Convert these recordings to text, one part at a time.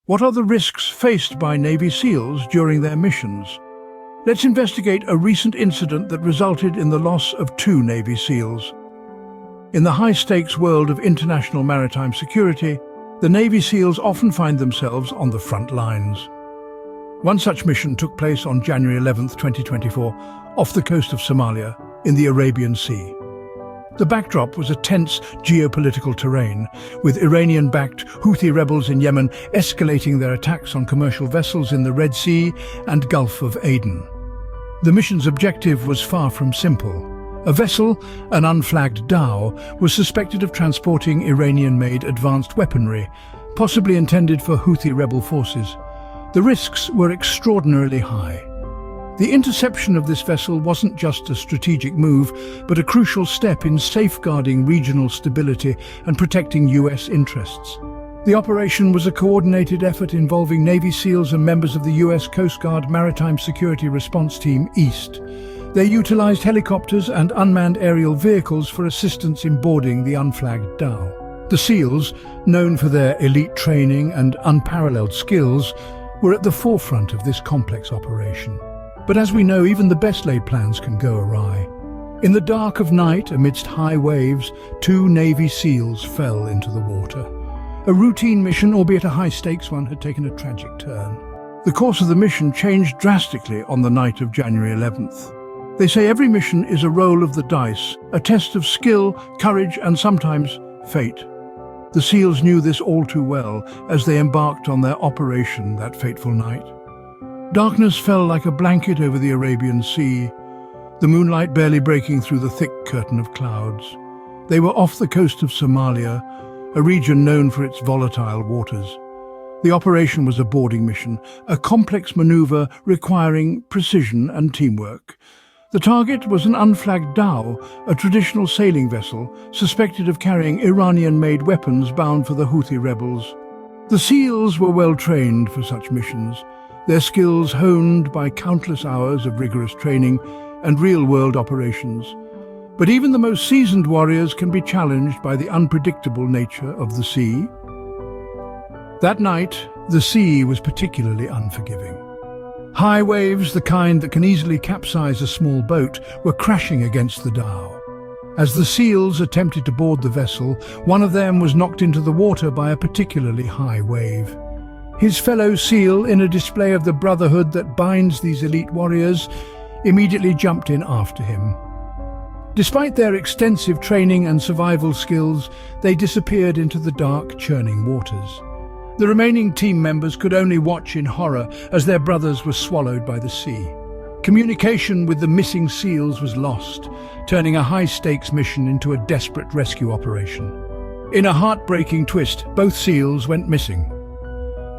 What are the risks faced by Navy SEALs during their missions? Let's investigate a recent incident that resulted in the loss of 2 Navy SEALs. In the high-stakes world of international maritime security, the Navy SEALs often find themselves on the front lines. One such mission took place on January 11, 2024, off the coast of Somalia, in the Arabian Sea. The backdrop was a tense geopolitical terrain, with Iranian-backed Houthi rebels in Yemen escalating their attacks on commercial vessels in the Red Sea and Gulf of Aden. The mission's objective was far from simple. A vessel, an unflagged dhow, was suspected of transporting Iranian-made advanced weaponry, possibly intended for Houthi rebel forces. The risks were extraordinarily high. The interception of this vessel wasn't just a strategic move, but a crucial step in safeguarding regional stability and protecting US interests. The operation was a coordinated effort involving Navy SEALs and members of the US Coast Guard Maritime Security Response Team East. They utilized helicopters and unmanned aerial vehicles for assistance in boarding the unflagged dhow. The SEALs, known for their elite training and unparalleled skills, were at the forefront of this complex operation. But as we know, even the best-laid plans can go awry. In the dark of night, amidst high waves, 2 Navy SEALs fell into the water. A routine mission, albeit a high-stakes one, had taken a tragic turn. The course of the mission changed drastically on the night of January 11th. They say every mission is a roll of the dice, a test of skill, courage, and sometimes fate. The SEALs knew this all too well as they embarked on their operation that fateful night. Darkness fell like a blanket over the Arabian Sea, the moonlight barely breaking through the thick curtain of clouds. They were off the coast of Somalia, a region known for its volatile waters. The operation was a boarding mission, a complex maneuver requiring precision and teamwork. The target was an unflagged dhow, a traditional sailing vessel suspected of carrying Iranian-made weapons bound for the Houthi rebels. The SEALs were well trained for such missions, their skills honed by countless hours of rigorous training and real-world operations. But even the most seasoned warriors can be challenged by the unpredictable nature of the sea. That night, the sea was particularly unforgiving. High waves, the kind that can easily capsize a small boat, were crashing against the dhow. As the SEALs attempted to board the vessel, one of them was knocked into the water by a particularly high wave. His fellow SEAL, in a display of the brotherhood that binds these elite warriors, immediately jumped in after him. Despite their extensive training and survival skills, they disappeared into the dark, churning waters. The remaining team members could only watch in horror as their brothers were swallowed by the sea. Communication with the missing SEALs was lost, turning a high-stakes mission into a desperate rescue operation. In a heartbreaking twist, both SEALs went missing.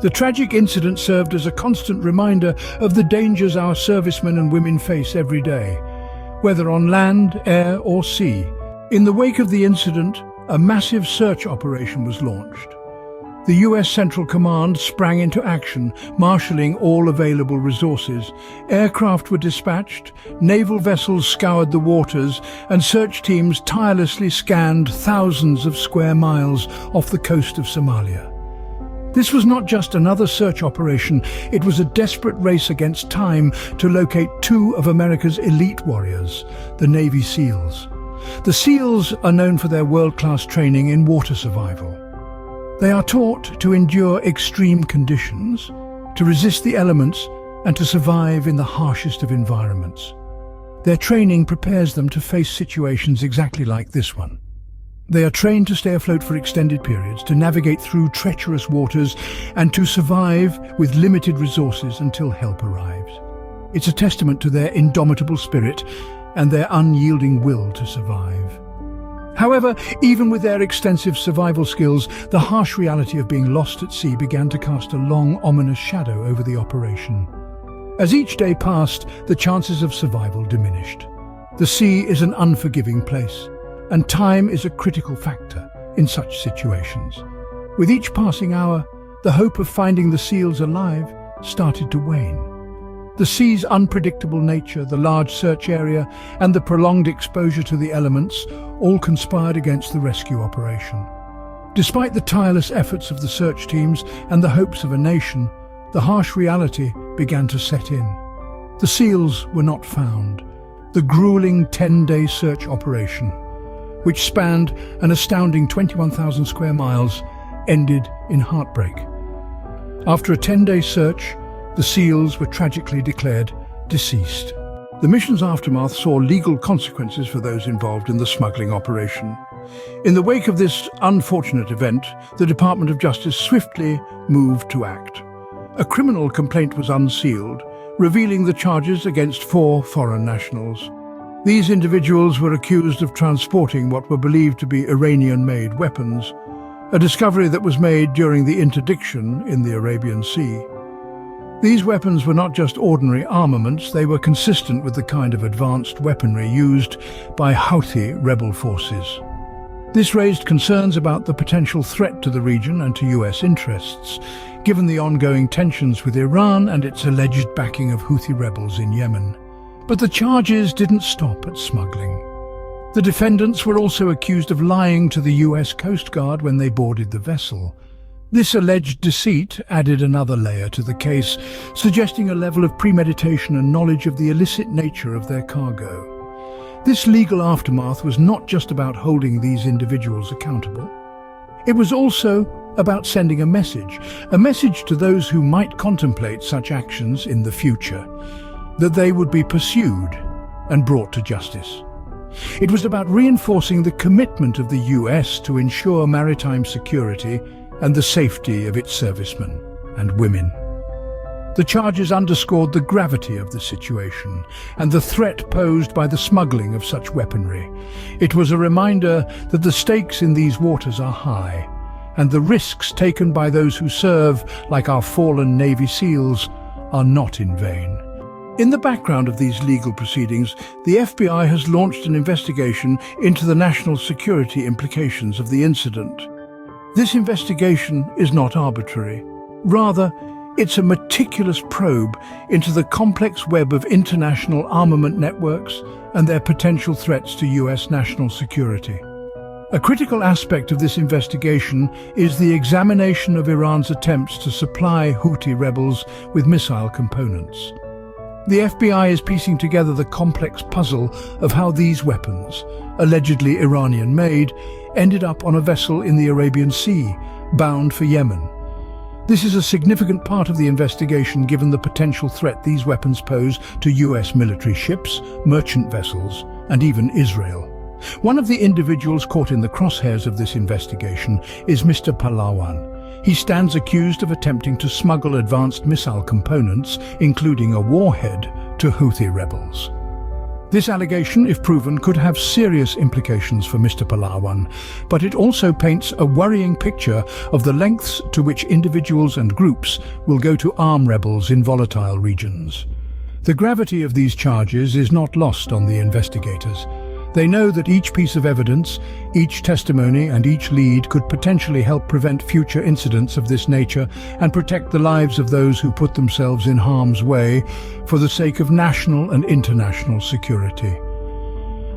The tragic incident served as a constant reminder of the dangers our servicemen and women face every day, whether on land, air, or sea. In the wake of the incident, a massive search operation was launched. The US Central Command sprang into action, marshalling all available resources. Aircraft were dispatched, naval vessels scoured the waters, and search teams tirelessly scanned thousands of square miles off the coast of Somalia. This was not just another search operation, it was a desperate race against time to locate 2 of America's elite warriors, the Navy SEALs. The SEALs are known for their world-class training in water survival. They are taught to endure extreme conditions, to resist the elements, and to survive in the harshest of environments. Their training prepares them to face situations exactly like this one. They are trained to stay afloat for extended periods, to navigate through treacherous waters, and to survive with limited resources until help arrives. It's a testament to their indomitable spirit and their unyielding will to survive. However, even with their extensive survival skills, the harsh reality of being lost at sea began to cast a long, ominous shadow over the operation. As each day passed, the chances of survival diminished. The sea is an unforgiving place, and time is a critical factor in such situations. With each passing hour, the hope of finding the SEALs alive started to wane. The sea's unpredictable nature, the large search area, and the prolonged exposure to the elements all conspired against the rescue operation. Despite the tireless efforts of the search teams and the hopes of a nation, the harsh reality began to set in. The seals were not found. The grueling 10-day search operation, which spanned an astounding 21,000 square miles, ended in heartbreak. After a 10-day search, the seals were tragically declared deceased. The mission's aftermath saw legal consequences for those involved in the smuggling operation. In the wake of this unfortunate event, the Department of Justice swiftly moved to act. A criminal complaint was unsealed, revealing the charges against 4 foreign nationals. These individuals were accused of transporting what were believed to be Iranian-made weapons, a discovery that was made during the interdiction in the Arabian Sea. These weapons were not just ordinary armaments, they were consistent with the kind of advanced weaponry used by Houthi rebel forces. This raised concerns about the potential threat to the region and to US interests, given the ongoing tensions with Iran and its alleged backing of Houthi rebels in Yemen. But the charges didn't stop at smuggling. The defendants were also accused of lying to the US Coast Guard when they boarded the vessel. This alleged deceit added another layer to the case, suggesting a level of premeditation and knowledge of the illicit nature of their cargo. This legal aftermath was not just about holding these individuals accountable. It was also about sending a message to those who might contemplate such actions in the future, that they would be pursued and brought to justice. It was about reinforcing the commitment of the US to ensure maritime security and the safety of its servicemen and women. The charges underscored the gravity of the situation and the threat posed by the smuggling of such weaponry. It was a reminder that the stakes in these waters are high, and the risks taken by those who serve, like our fallen Navy SEALs, are not in vain. In the background of these legal proceedings, the FBI has launched an investigation into the national security implications of the incident. This investigation is not arbitrary. Rather, it's a meticulous probe into the complex web of international armament networks and their potential threats to US national security. A critical aspect of this investigation is the examination of Iran's attempts to supply Houthi rebels with missile components. The FBI is piecing together the complex puzzle of how these weapons, allegedly Iranian-made, ended up on a vessel in the Arabian Sea, bound for Yemen. This is a significant part of the investigation given the potential threat these weapons pose to US military ships, merchant vessels, and even Israel. One of the individuals caught in the crosshairs of this investigation is Mr. Pahlawan. He stands accused of attempting to smuggle advanced missile components, including a warhead, to Houthi rebels. This allegation, if proven, could have serious implications for Mr. Pahlawan, but it also paints a worrying picture of the lengths to which individuals and groups will go to arm rebels in volatile regions. The gravity of these charges is not lost on the investigators. They know that each piece of evidence, each testimony and each lead could potentially help prevent future incidents of this nature and protect the lives of those who put themselves in harm's way for the sake of national and international security.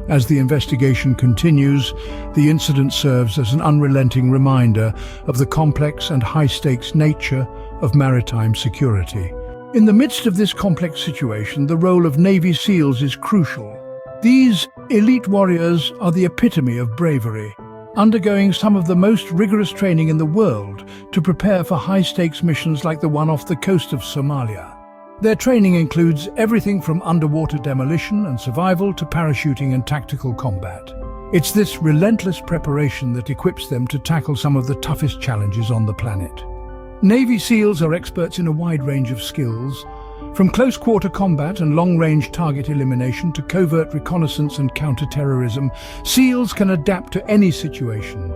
As the investigation continues, the incident serves as an unrelenting reminder of the complex and high-stakes nature of maritime security. In the midst of this complex situation, the role of Navy SEALs is crucial. These elite warriors are the epitome of bravery, undergoing some of the most rigorous training in the world to prepare for high-stakes missions like the one off the coast of Somalia. Their training includes everything from underwater demolition and survival to parachuting and tactical combat. It's this relentless preparation that equips them to tackle some of the toughest challenges on the planet. Navy SEALs are experts in a wide range of skills, from close-quarter combat and long-range target elimination to covert reconnaissance and counter-terrorism. SEALs can adapt to any situation.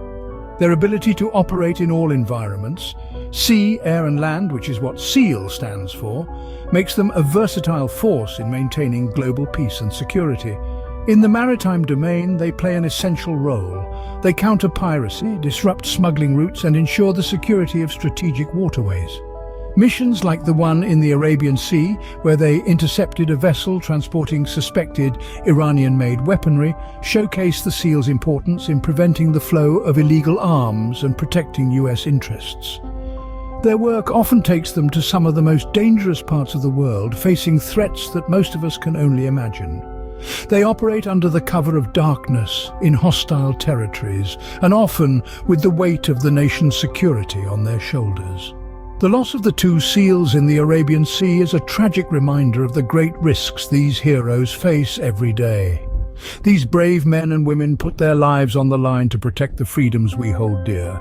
Their ability to operate in all environments, sea, air and land, which is what SEAL stands for, makes them a versatile force in maintaining global peace and security. In the maritime domain, they play an essential role. They counter piracy, disrupt smuggling routes and ensure the security of strategic waterways. Missions like the one in the Arabian Sea, where they intercepted a vessel transporting suspected Iranian-made weaponry, showcase the SEALs' importance in preventing the flow of illegal arms and protecting US interests. Their work often takes them to some of the most dangerous parts of the world, facing threats that most of us can only imagine. They operate under the cover of darkness in hostile territories, and often with the weight of the nation's security on their shoulders. The loss of the 2 SEALs in the Arabian Sea is a tragic reminder of the great risks these heroes face every day. These brave men and women put their lives on the line to protect the freedoms we hold dear.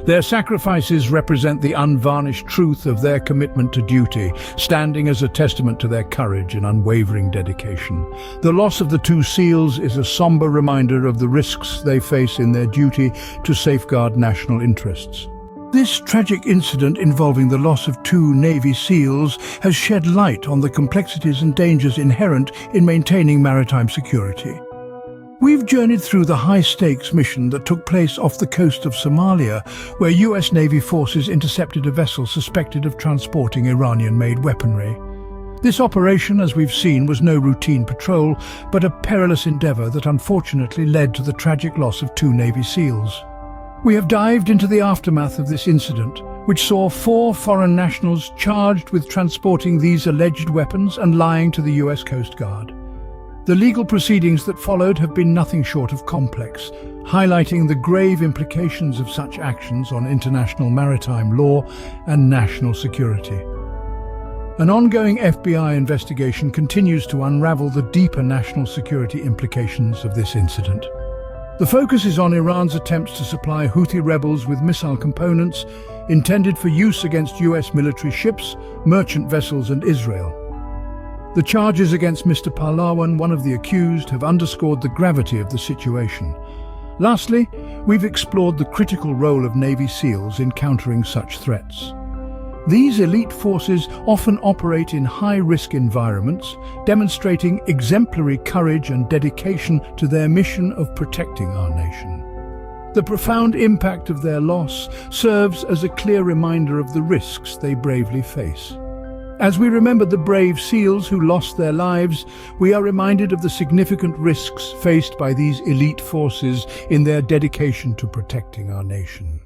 Their sacrifices represent the unvarnished truth of their commitment to duty, standing as a testament to their courage and unwavering dedication. The loss of the 2 SEALs is a somber reminder of the risks they face in their duty to safeguard national interests. This tragic incident involving the loss of 2 Navy SEALs has shed light on the complexities and dangers inherent in maintaining maritime security. We've journeyed through the high-stakes mission that took place off the coast of Somalia, where US Navy forces intercepted a vessel suspected of transporting Iranian-made weaponry. This operation, as we've seen, was no routine patrol, but a perilous endeavor that unfortunately led to the tragic loss of 2 Navy SEALs. We have dived into the aftermath of this incident, which saw 4 foreign nationals charged with transporting these alleged weapons and lying to the US Coast Guard. The legal proceedings that followed have been nothing short of complex, highlighting the grave implications of such actions on international maritime law and national security. An ongoing FBI investigation continues to unravel the deeper national security implications of this incident. The focus is on Iran's attempts to supply Houthi rebels with missile components intended for use against US military ships, merchant vessels and Israel. The charges against Mr. Pahlawan, one of the accused, have underscored the gravity of the situation. Lastly, we've explored the critical role of Navy SEALs in countering such threats. These elite forces often operate in high-risk environments, demonstrating exemplary courage and dedication to their mission of protecting our nation. The profound impact of their loss serves as a clear reminder of the risks they bravely face. As we remember the brave SEALs who lost their lives, we are reminded of the significant risks faced by these elite forces in their dedication to protecting our nation.